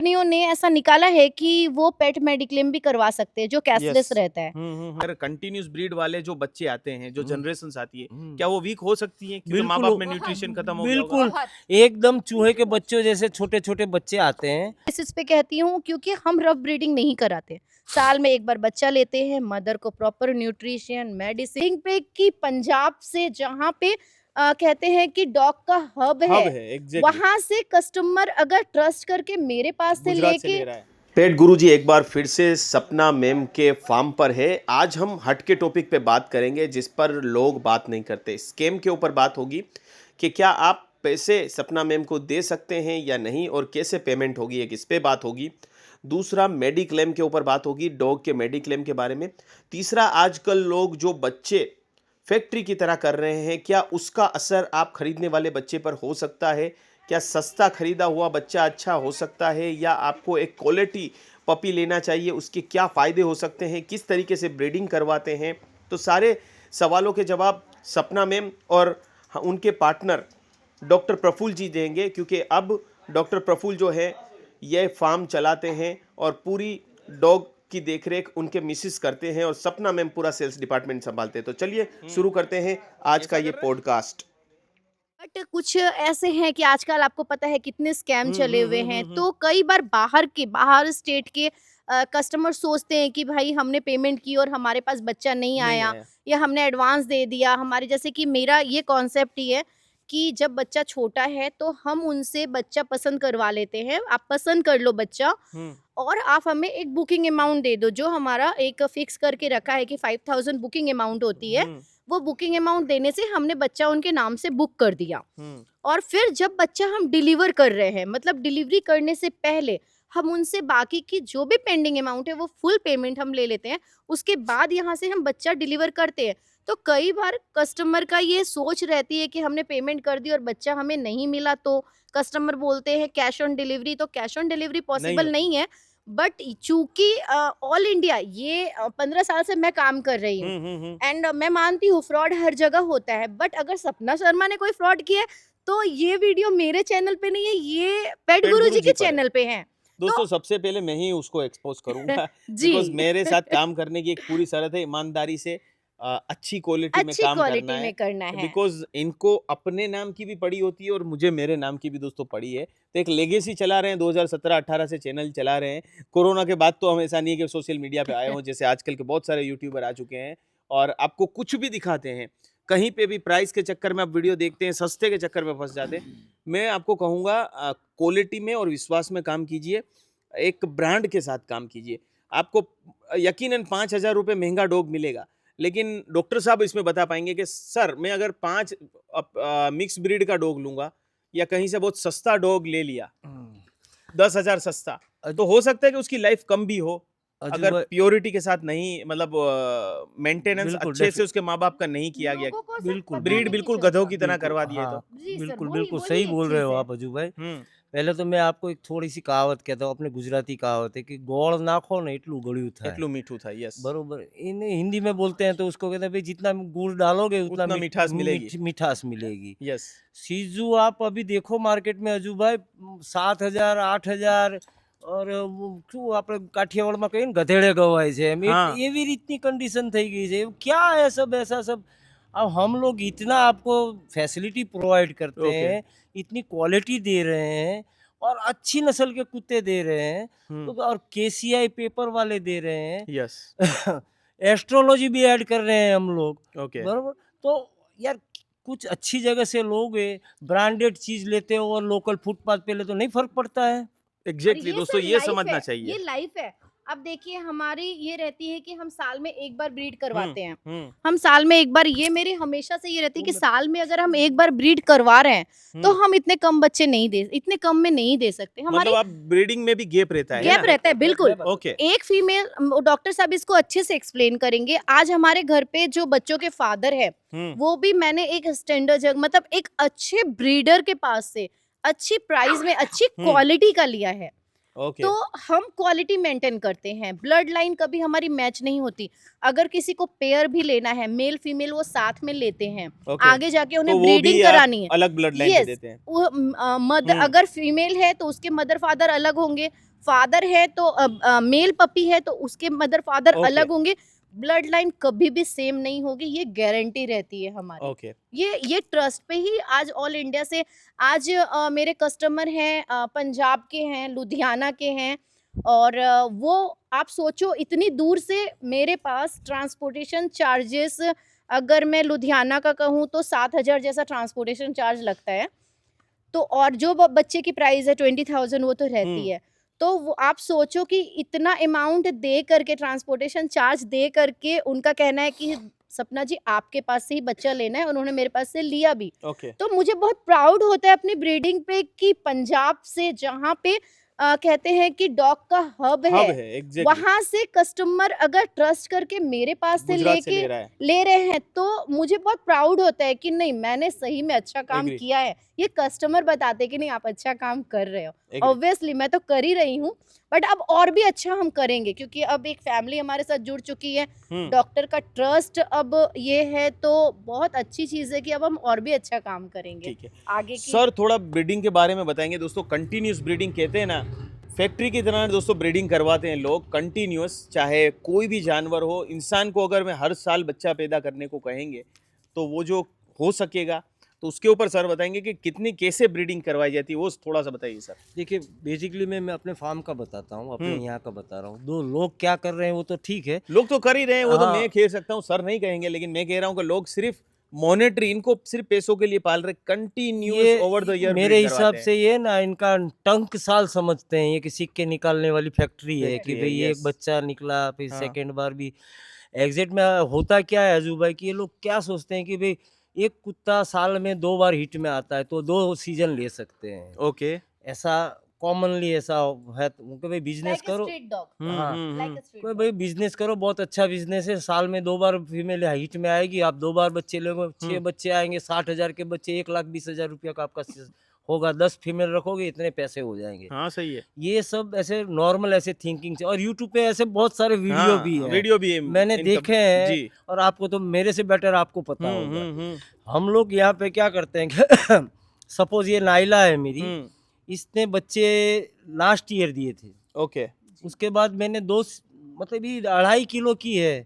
कंपनियों ने ऐसा निकाला है कि वो पेट मेडिक्लेम भी करवा सकते हैं जो कैशलेस यस। रहता है। अगर कंटिन्यूस ब्रीड वाले जो बच्चे आते हैं, जो हम्म, जनरेशंस आती है, हम्म, क्या वो वीक हो सकती हैं क्योंकि माँ बिल्कुल बाप में बहुत न्यूट्रिशन खत्म हो गया होगा? बिल्कुल बहुत एकदम चूहे के बच्चों जैसे छोटे छोटे बच्चे आते हैं। बेसिस पे कहती हूँ क्योंकि हम रफ ब्रीडिंग नहीं कराते। साल में एक बार बच्चा लेते हैं, मदर को प्रॉपर न्यूट्रिशन, मेडिसिन पे कि पंजाब से जहाँ पे कहते हैं कि डॉग का हब हब है, है, एग्जैक्टली। वहाँ से कस्टमर अगर ट्रस्ट करके मेरे पास से गुजरात से लेके ले रहा है। पेट गुरुजी एक बार फिर से सपना मैम के फार्म पर है। आज हम हट के टॉपिक पे बात करेंगे जिस पर लोग बात नहीं करते। स्कैम के ऊपर बात होगी कि क्या आप पैसे सपना मैम को दे सकते हैं या नहीं और कैसे पेमेंट होगी, एक इस पे बात होगी। दूसरा मेडिक्लेम के ऊपर बात होगी, डॉग के मेडिक्लेम के बारे में। तीसरा, आजकल लोग जो बच्चे फैक्ट्री की तरह कर रहे हैं, क्या उसका असर आप खरीदने वाले बच्चे पर हो सकता है? क्या सस्ता खरीदा हुआ बच्चा अच्छा हो सकता है या आपको एक क्वालिटी पपी लेना चाहिए? उसके क्या फ़ायदे हो सकते हैं? किस तरीके से ब्रीडिंग करवाते हैं? तो सारे सवालों के जवाब सपना मैम और उनके पार्टनर डॉक्टर प्रफुल्ल जी देंगे, क्योंकि अब डॉक्टर प्रफुल्ल जो है ये फार्म चलाते हैं और पूरी डॉग की देखरेख उनके मिसिस करते हैं और सपना मैम पूरा सेल्स डिपार्टमेंट संभालते हैं। तो चलिए शुरू करते हैं आज का ये पॉडकास्ट। बट कुछ ऐसे हैं कि आजकल आपको पता है कितने स्कैम चले हुए हैं, तो कई बार बाहर स्टेट के कस्टमर सोचते हैं कि भाई हमने पेमेंट की और हमारे पास बच्चा नहीं नहीं आया आया। या हमने एडवांस दे दिया। हमारे जैसे कि मेरा ये कॉन्सेप्ट ही है कि जब बच्चा छोटा है तो हम उनसे बच्चा पसंद करवा लेते हैं। आप पसंद कर लो बच्चा हम्म। और आप हमें एक बुकिंग अमाउंट दे दो, जो हमारा एक फिक्स करके रखा है कि 5000 बुकिंग अमाउंट होती है। हम्म। वो बुकिंग अमाउंट देने से हमने बच्चा उनके नाम से बुक कर दिया हम्म। और फिर जब बच्चा हम डिलीवर कर रहे हैं, मतलब डिलीवरी करने से पहले हम उनसे बाकी की जो भी पेंडिंग अमाउंट है वो फुल पेमेंट हम ले लेते हैं। उसके बाद यहाँ से हम बच्चा डिलीवर करते हैं। तो कई बार कस्टमर का ये सोच रहती है कि हमने पेमेंट कर दी और बच्चा हमें नहीं मिला, तो कस्टमर बोलते हैं कैश ऑन डिलीवरी। तो कैश ऑन डिलीवरी नहीं पॉसिबल होती। नहीं है। बट चूंकि ऑल इंडिया ये 15 साल से मैं काम कर रही हूँ हम्म। एंड मैं मानती हूँ फ्रॉड हर जगह होता है। बट अगर सपना शर्मा ने कोई फ्रॉड किया है तो ये वीडियो मेरे चैनल पे नहीं है, ये पेट पेट गुरु गुरु जी जी के पर है। चैनल पे है। तो दोस्तों, सबसे पहले मैं ही उसको एक्सपोज करूंगा जी बिकॉज मेरे साथ काम करने की एक पूरी शर्त है, ईमानदारी से अच्छी क्वालिटी में अच्छी काम करना क्वालिटी है। में करना है। बिकॉज इनको अपने नाम की भी पड़ी होती है और मुझे मेरे नाम की भी दोस्तों पड़ी है। तो एक लेगेसी चला रहे हैं, 2017-18 से चैनल चला रहे हैं। कोरोना के बाद तो हम ऐसा नहीं है कि सोशल मीडिया पे आए हों, जैसे आजकल के बहुत सारे यूट्यूबर आ चुके हैं और आपको कुछ भी दिखाते हैं। कहीं पे भी प्राइस के चक्कर में आप वीडियो देखते हैं, सस्ते के चक्कर में फंस जाते हैं। मैं आपको कहूँगा क्वालिटी में और विश्वास में काम कीजिए, एक ब्रांड के साथ काम कीजिए। आपको यकीनन 5,000 रुपये महंगा डॉग मिलेगा, लेकिन डॉक्टर साहब इसमें बता पाएंगे कि सर मैं अगर 5 मिक्स ब्रीड का डॉग लूंगा या कहीं से बहुत सस्ता डॉग ले लिया, 10,000 सस्ता, तो हो सकता है कि उसकी लाइफ कम भी हो अजू अगर भाई प्योरिटी के साथ नहीं, मतलब मेंटेनेंस बिल्कुल अच्छे से उसके माँ बाप का नहीं किया गया। लोगों को सर बिल्कुल पता ब्रीड नहीं बिल्कुल चलता। गधों की तरह बिल्कुल करवा दिए तो। हाँ जी सर, बिल्कुल वही बिल्कुल वही सही एक बोल रहे चीज हो है। आप अजू भाई। हम्म। पहले तो मैं आपको एक थोड़ी सी कहावत कहता हूँ, अपने गुजराती कहावत है कि गोड़ नाखो ने इतलू गળ્યું થાય। एटलू मीठू था, यस। बरोबर, इन हिंदी में बोलते हैं तो उसको कहते हैं भाई जितना गुड़ डालोगे उतना उतना मिठास मिलेगी। मिठास मिलेगी। यस। सीजू आप अभी देखो मार्केट में अजू भाई 7,000 8,000 और वो શું આપણે કાઠિયાવાડમાં કહીએ ને ગધેડે ગવાય છે એમ हाँ। એવી રીતની कंडीशन થઈ ગઈ છે। क्या है सब ऐसा सब। अब हम लोग इतना आपको फैसिलिटी प्रोवाइड करते ओके। हैं, इतनी क्वालिटी दे रहे हैं और अच्छी नस्ल के कुत्ते दे रहे हैं, तो और केसीआई पेपर वाले दे रहे हैं, यस। एस्ट्रोलॉजी भी ऐड कर रहे हैं हम लोग। ओके। बरोबर, तो यार कुछ अच्छी जगह से लोगे, ब्रांडेड चीज लेते हो और लोकल फुटपाथ पे ले तो नहीं फर्क पड़ता है। और एग्जैक्टली दोस्तों, सर ये लाइफ समझना है, चाहिए। ये लाइफ है। अब देखिए हमारी ये रहती है कि हम साल में एक बार ब्रीड करवाते हैं। हम्म। हम साल में एक बार, ये मेरी हमेशा से ये रहती है कि तुम- साल में अगर हम एक बार ब्रीड करवा रहे हैं तो हम्म। हम इतने कम बच्चे नहीं दे, इतने कम में नहीं दे सकते। मतलब हमारी आप ब्रीडिंग में भी गैप रहता है गैप ना? रहता है बिल्कुल। ओके। एक फीमेल, डॉक्टर साहब इसको अच्छे से एक्सप्लेन करेंगे। आज हमारे घर पे जो बच्चों के फादर है हम्म। वो भी मैंने एक स्टैंडर्ड जग, मतलब एक अच्छे ब्रीडर के पास से अच्छी प्राइस में अच्छी क्वालिटी का लिया है। ओके। तो हम क्वालिटी मेंटेन करते हैं। ब्लड लाइन कभी हमारी मैच नहीं होती। अगर किसी को पेयर भी लेना है, मेल फीमेल वो साथ में लेते हैं। ओके। आगे जाके तो उन्हें वो भी ब्रीडिंग आप करानी है। अलग ब्लड लाइन पे यस, देते हैं। वो मदर हम्म। अगर फीमेल है तो उसके मदर फादर अलग होंगे, फादर है तो मेल पपी है तो उसके मदर फादर ओके। अलग होंगे, ब्लड लाइन कभी भी सेम नहीं होगी, ये गारंटी रहती है हमारी। ओके। ये ट्रस्ट पे ही आज ऑल इंडिया से आज मेरे कस्टमर हैं पंजाब के हैं, लुधियाना के हैं, और वो आप सोचो इतनी दूर से मेरे पास ट्रांसपोर्टेशन चार्जेस, अगर मैं लुधियाना का कहूँ तो 7,000 जैसा ट्रांसपोर्टेशन चार्ज लगता है। तो और जो बच्चे की प्राइस है 20,000 वो तो रहती है। तो वो आप सोचो कि इतना अमाउंट दे करके, ट्रांसपोर्टेशन चार्ज दे करके, उनका कहना है कि सपना जी आपके पास से ही बच्चा लेना है, उन्होंने मेरे पास से लिया भी। ओके। तो मुझे बहुत प्राउड होता है अपनी ब्रीडिंग पे कि पंजाब से जहाँ पे कहते हैं कि डॉग का हब हब है, है, एग्जैक्टली। वहां से कस्टमर अगर ट्रस्ट करके मेरे पास से गुजरात से लेके ले रहा है। ले रहे हैं तो मुझे बहुत प्राउड होता है कि नहीं मैंने सही में अच्छा काम Agree. किया है। ये कस्टमर बताते हैं कि नहीं आप अच्छा काम कर रहे हो। Agree. ऑब्वियसली मैं तो कर ही रही हूँ, बट अब और भी अच्छा हम करेंगे क्योंकि अब एक फैमिली हमारे साथ जुड़ चुकी है। डॉक्टर का ट्रस्ट अब ये है तो बहुत अच्छी चीज़ है कि अब हम और भी अच्छा काम करेंगे ठीक है आगे की। सर, थोड़ा ब्रीडिंग के बारे में बताएंगे दोस्तों। कंटिन्यूस ब्रीडिंग कहते हैं ना, फैक्ट्री की तरह दोस्तों ब्रीडिंग करवाते हैं लोग कंटिन्यूस। चाहे कोई भी जानवर हो, इंसान को अगर मैं हर साल बच्चा पैदा करने को कहेंगे तो वो जो हो सकेगा, तो उसके ऊपर सर बताएंगे कि कितनी कैसे ब्रीडिंग करवाई जाती है, वो थोड़ा सा बताइए सर। देखिए बेसिकली मैं अपने फार्म का बताता हूँ, अपने हम्म। यहाँ का बता रहा हूँ। दो लोग क्या कर रहे हैं वो तो ठीक है। लोग तो कर ही रहे हैं, वो तो हाँ। मैं कह सकता हूँ, सर नहीं कहेंगे, लेकिन मैं कह रहा हूँ कि लोग सिर्फ मॉनेटरी, इनको सिर्फ पैसों के लिए पाल रहे, कंटिन्यूस ओवर द ईयर मेरे हिसाब से ये ना इनका टंक साल समझते हैं, ये कि सिक्के निकालने वाली फैक्ट्री है कि फैक्ट्री है, भाई ये yes। एक बच्चा निकला फिर हाँ। सेकंड बार भी। एग्जैक्ट में होता क्या है अजू भाई कि ये लोग क्या सोचते हैं कि भाई एक कुत्ता साल में 2 बार हिट में आता है तो 2 सीजन ले सकते हैं। ओके। ऐसा कॉमनली ऐसा है कि भाई बिजनेस करो। स्ट्रीट डॉग, हाँ। लाइक अ स्ट्रीट कोई भाई बिजनेस करो, बहुत अच्छा बिजनेस है। साल में 2 बार फीमेल हिट में आएगी, आप 2 बार बच्चे लोगे, 6 बच्चे आएंगे, 60,000 के बच्चे, 1,20,000 रुपया का आपका होगा। 10 फीमेल रखोगे इतने पैसे हो जाएंगे। हाँ सही है। ये सब ऐसे नॉर्मल ऐसे थिंकिंग से, और यूट्यूब पे ऐसे बहुत सारे वीडियो भी हैं, वीडियो भी है मैंने इनका। देखे हैं। जी। और आपको तो मेरे से बेटर आपको पता होगा। हम्म। हम लोग यहाँ पे क्या करते हैं कि सपोज ये नाइला है मेरी, इसने बच्चे लास्ट ईयर दिए थे। ओके। उसके बाद मैंने मतलब ये 2.5 किलो की है।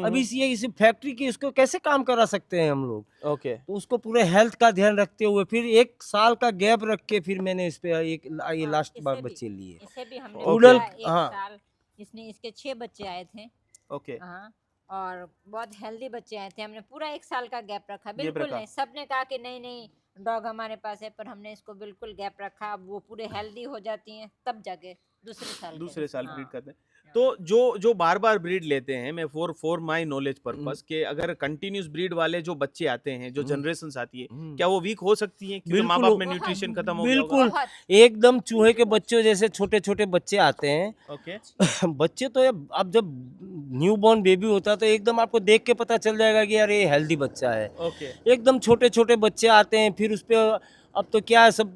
अभी इसी फैक्ट्री की, इसको कैसे काम करा सकते हैं हम लोग। ओके। तो उसको पूरे हेल्थ का ध्यान रखते हुए फिर 1 साल का गैप रख के फिर मैंने इस पे ये लास्ट इसे बार भी- बच्चे लिए। इसे भी हमने ओके। उड़ल- बोला, एक हाँ। साल इसने इसके 6 बच्चे आए थे। ओके। हाँ, और बहुत हेल्दी बच्चे आए थे। हमने पूरा 1 साल का गैप रखा। गैप बिल्कुल रखा। नहीं, सबने कहा कि नहीं नहीं डॉग हमारे पास है, पर हमने इसको बिल्कुल गैप रखा। अब वो पूरे हेल्दी हो जाती हैं तब जाके दूसरे साल ब्रीड हाँ। करते हैं। तो जो बार बार ब्रीड लेते हैं, मैं फॉर माय नॉलेज पर्पस के, अगर कंटिन्यूस ब्रीड वाले जो बच्चे आते हैं, जो जनरेशन आती है, क्या वो वीक हो सकती है क्योंकि माँ बाप में बहुत- न्यूट्रिशन खत्म हो गया होगा? बिल्कुल बहुत। एकदम चूहे के बच्चों जैसे छोटे छोटे बच्चे आते हैं। ओके। बच्चे तो अब जब न्यू बॉर्न बेबी होता है तो एकदम आपको देख के पता चल जाएगा कि यार ये हेल्दी बच्चा है। ओके। एकदम छोटे छोटे बच्चे आते हैं, फिर उस पे अब तो क्या है, सब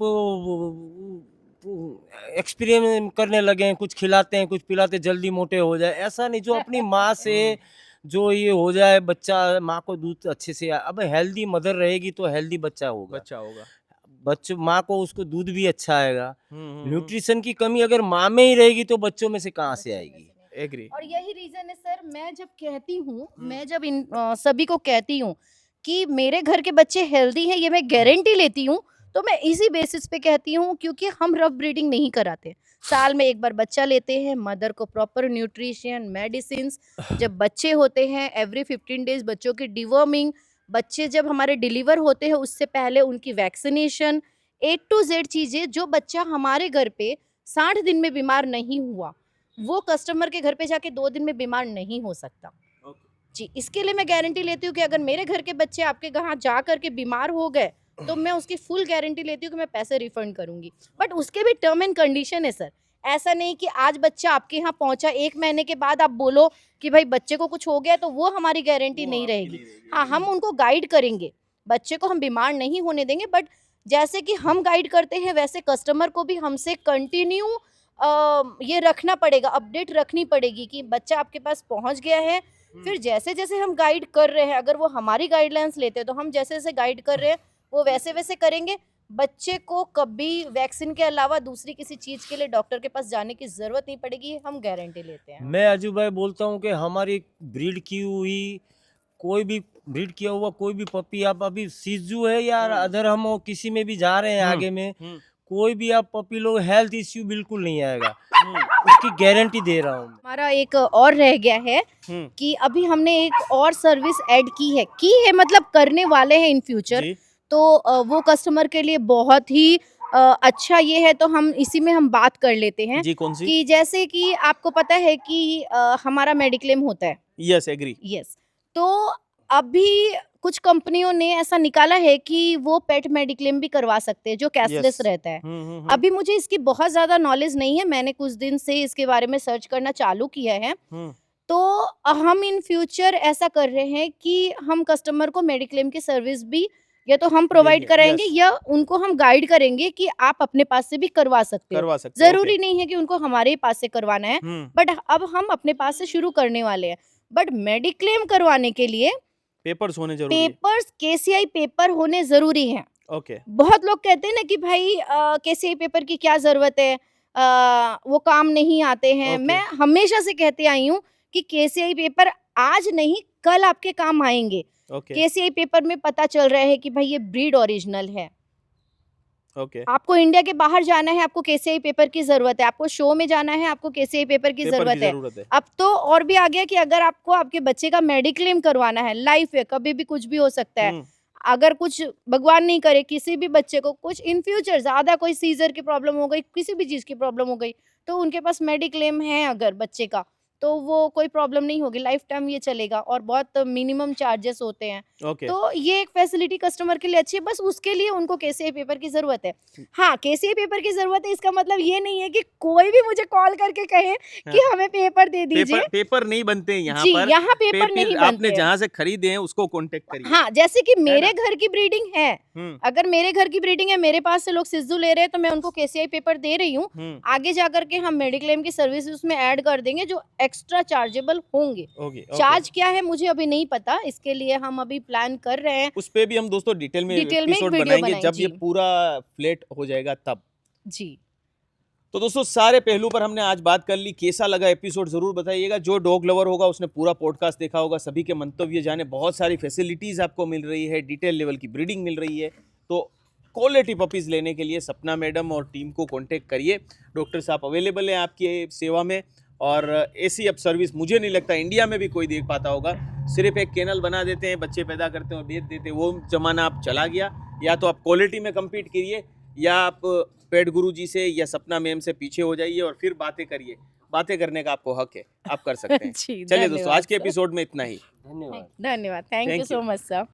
एक्सपेरिमेंट करने लगे हैं, कुछ खिलाते हैं कुछ पिलाते, जल्दी मोटे हो जाए। ऐसा नहीं, जो अपनी माँ से जो ये हो जाए बच्चा, माँ को दूध अच्छे से अब हेल्दी मदर रहेगी तो हेल्दी बच्चा होगा। बच्चा होगा। बच्चों माँ को उसको दूध भी अच्छा आएगा। हम्म। न्यूट्रिशन की कमी अगर माँ में ही रहेगी तो बच्चों में से कहाँ से आएगी। एग्री। और यही रीजन है सर, मैं जब कहती हूँ, मैं जब इन सभी को कहती हूँ कि मेरे घर के बच्चे हेल्दी हैं, ये मैं गारंटी लेती हूँ, तो मैं इसी बेसिस पे कहती हूँ क्योंकि हम रफ ब्रीडिंग नहीं कराते। साल में 1 बार बच्चा लेते हैं, मदर को प्रॉपर न्यूट्रिशन मेडिसिन, जब बच्चे होते हैं एवरी 15 डेज बच्चों की डिवॉर्मिंग, बच्चे जब हमारे डिलीवर होते हैं उससे पहले उनकी वैक्सीनेशन, A to Z चीज़ें। जो बच्चा हमारे घर पे 60 दिन में बीमार नहीं हुआ, वो कस्टमर के घर पे जाके 2 दिन में बीमार नहीं हो सकता। जी, इसके लिए मैं गारंटी लेती हूँ कि अगर मेरे घर के बच्चे आपके यहाँ जा करके बीमार हो गए तो मैं उसकी फुल गारंटी लेती हूँ कि मैं पैसे रिफंड करूंगी। बट उसके भी टर्म एंड कंडीशन है सर। ऐसा नहीं कि आज बच्चा आपके यहाँ पहुंचा 1 महीने के बाद आप बोलो कि भाई बच्चे को कुछ हो गया, तो वो हमारी गारंटी नहीं रहेगी। हाँ, हम उनको गाइड करेंगे, बच्चे को हम बीमार नहीं होने देंगे, बट जैसे कि हम गाइड करते हैं वैसे कस्टमर को भी हमसे कंटिन्यू ये रखना पड़ेगा, अपडेट रखनी पड़ेगी कि बच्चा आपके पास पहुंच गया है। फिर जैसे जैसे हम गाइड कर रहे हैं, अगर वो हमारी गाइडलाइंस लेते हैं तो हम जैसे जैसे गाइड कर रहे हैं वो वैसे वैसे करेंगे। बच्चे को कभी वैक्सीन के अलावा दूसरी किसी चीज के लिए डॉक्टर के पास जाने की जरूरत नहीं पड़ेगी, ये हम गारंटी लेते हैं। मैं अजू भाई बोलता हूँ कि हमारी ब्रीड की हुई कोई भी ब्रीड किया हुआ कोई भी पपी आप अभी सीजू है या अदर हम और किसी में भी जा रहे हैं आगे में कोई भी आप पपी लोग हेल्थ इश्यू बिल्कुल नहीं आएगा, उसकी गारंटी दे रहा हूँ मैं। हमारा एक और रह गया है कि अभी हमने एक और सर्विस ऐड की है मतलब करने वाले हैं इन फ्यूचर। जी। तो वो कस्टमर के लिए बहुत ही अच्छा ये है, तो हम इसी में हम बात कर लेते हैं जी, कौन सी? कि जैसे कि आपको पता है कि हमारा मेडिक्लेम होता है। Yes, agree. यस, तो अभी कुछ कंपनियों ने ऐसा निकाला है कि वो पेट मेडिक्लेम भी करवा सकते हैं जो कैशलेस Yes. रहता है। अभी मुझे इसकी बहुत ज्यादा नॉलेज नहीं है, मैंने कुछ दिन से इसके बारे में सर्च करना चालू किया है। तो हम इन फ्यूचर ऐसा कर रहे हैं कि हम कस्टमर को मेडिक्लेम की सर्विस भी या तो हम प्रोवाइड देंगे, कराएंगे yes. या उनको हम गाइड करेंगे कि आप अपने पास से भी करवा सकते हो। करवा सकते हो, जरूरी नहीं है कि उनको हमारे ही पास से करवाना है, बट अब हम अपने पास से शुरू करने वाले हैं। बट मेडिक्लेम करवाने के लिए पेपर्स होने जरूरी है। पेपर्स केसीआई पेपर होने जरूरी हैं। ओके। बहुत लोग कहते हैं ना कि भाई केसीआई पेपर की क्या जरूरत है, वो काम नहीं आते हैं। Okay. मैं हमेशा से कहती आई हूँ कि केसीआई पेपर आज नहीं कल आपके काम आएंगे। ओके। केसीआई पेपर में पता चल रहा है कि भाई ये ब्रीड ओरिजिनल है। ओके। आपको इंडिया के बाहर जाना है, आपको केसीआई पेपर की जरूरत है। आपको शो में जाना है, आपको केसीआई पेपर की पेपर जरूरत की है। जरूरत है। अब तो और भी आ गया कि अगर आपको आपके बच्चे का मेडिक्लेम करवाना है, लाइफ है, कभी भी कुछ भी हो सकता है। अगर कुछ भगवान नहीं करे किसी भी बच्चे को कुछ इन फ्यूचर ज्यादा कोई सीजर की प्रॉब्लम हो गई, किसी भी चीज की प्रॉब्लम हो गई, तो उनके पास मेडिक्लेम है अगर बच्चे का, तो वो कोई प्रॉब्लम नहीं होगी, लाइफ टाइम ये चलेगा और बहुत मिनिमम चार्जेस होते हैं। ओके। तो ये एक फैसिलिटी कस्टमर के लिए अच्छी है, बस उसके लिए उनको केसीआई पेपर की जरूरत है। हाँ, केसीआई पेपर की जरूरत है, इसका मतलब ये नहीं है कि कोई भी मुझे कॉल करके कहे कि हमें पेपर दे दीजिए। पेपर नहीं बनते हैं यहाँ जी, पर। यहाँ पेपर नहीं बनते आपने हैं। जहाँ से खरीदे हैं उसको कांटेक्ट करिए। हाँ, जैसे कि मेरे घर की ब्रीडिंग है, हम्म। अगर मेरे घर की ब्रीडिंग है, मेरे पास से लोग सिज्जू ले रहे हैं, तो मैं उनको केसीआई पेपर दे रही हूँ। आगे जाकर के हम मेडिक्लेम की सर्विस उसमें ऐड कर देंगे जो एक्स्ट्रा चार्जेबल होंगे। चार्ज क्या है मुझे अभी नहीं पता, इसके लिए हम अभी प्लान कर रहे हैं। उस पे भी हम दोस्तों डिटेल में एक एपिसोड वीडियो बनाएंगे जब ये जी। पूरा फ्लैट हो जाएगा तब। जी, तो दोस्तों सारे पहलू पर हमने आज बात कर ली। कैसा लगा एपिसोड जरूर बताइएगा। जो डॉग लवर होगा उसने पूरा पॉडकास्ट देखा होगा, सभी के मंतव्य जाने। बहुत सारी फैसिलिटीज आपको मिल रही है, डिटेल लेवल की ब्रीडिंग मिल रही है। तो क्वालिटी पपीज़ लेने के लिए सपना मैडम और टीम को कांटेक्ट करिए। डॉक्टर साहब अवेलेबल हैं आपकी सेवा में, और ऐसी अब सर्विस मुझे नहीं लगता इंडिया में भी कोई देख पाता होगा। सिर्फ एक कैनल बना देते हैं, बच्चे पैदा करते हैं और बेच देते हैं, वो जमाना अब चला गया। या तो आप क्वालिटी में कम्पीट करिए या आप पेट गुरु जी से या सपना मैम से पीछे हो जाइए और फिर बातें करिए। बातें करने का आपको हक है, आप कर सकते हैं। जी, चलिए दोस्तों, आज के धन्यवाद सर। एपिसोड में इतना ही। धन्यवाद। धन्यवाद, thank you Thank so you. Much sir.